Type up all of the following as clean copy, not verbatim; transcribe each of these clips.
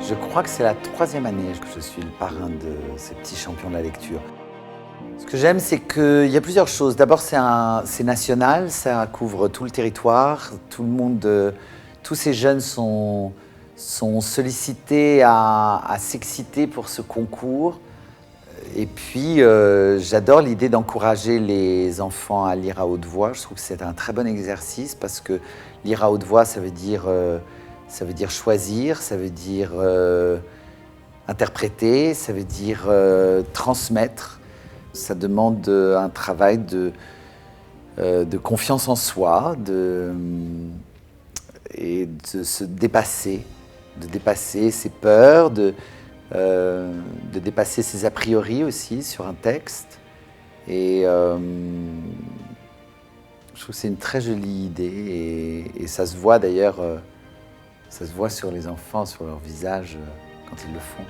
Je crois que c'est la 3e année que je suis le parrain de ces petits champions de la lecture. Ce que j'aime, c'est qu'il y a plusieurs choses. D'abord, c'est national, ça couvre tout le territoire. Tout le monde, tous ces jeunes sont sollicités à s'exciter pour ce concours. Et puis, j'adore l'idée d'encourager les enfants à lire à haute voix. Je trouve que c'est un très bon exercice parce que lire à haute voix, ça veut dire choisir, ça veut dire interpréter, ça veut dire transmettre. Ça demande un travail de confiance en soi et de se dépasser, de dépasser ses peurs, de dépasser ses a priori aussi sur un texte. Et je trouve que c'est une très jolie idée et ça se voit d'ailleurs, ça se voit sur les enfants, sur leur visage quand ils le font.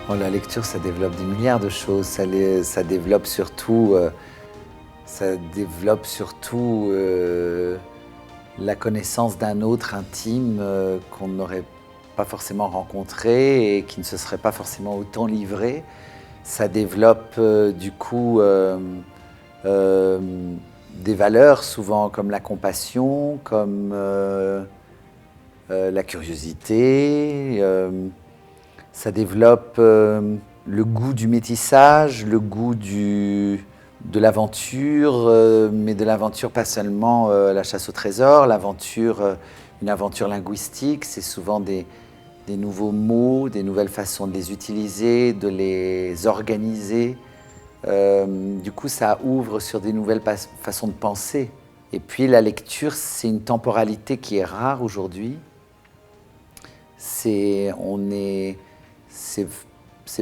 Oh, la lecture, ça développe des milliards de choses. Ça développe surtout, la connaissance d'un autre intime qu'on n'aurait pas forcément rencontré et qui ne se serait pas forcément autant livré. Ça développe du coup des valeurs souvent comme la compassion, comme la curiosité. Ça développe le goût du métissage, le goût de l'aventure, mais de l'aventure pas seulement la chasse au trésor, une aventure linguistique, c'est souvent des nouveaux mots, des nouvelles façons de les utiliser, de les organiser. Du coup, ça ouvre sur des nouvelles façons de penser. Et puis la lecture, c'est une temporalité qui est rare aujourd'hui. C'est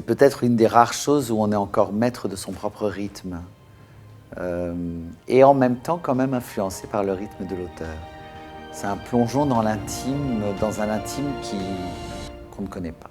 peut-être une des rares choses où on est encore maître de son propre rythme. Et en même temps quand même influencé par le rythme de l'auteur. C'est un plongeon dans l'intime, dans un intime qu'on ne connaît pas.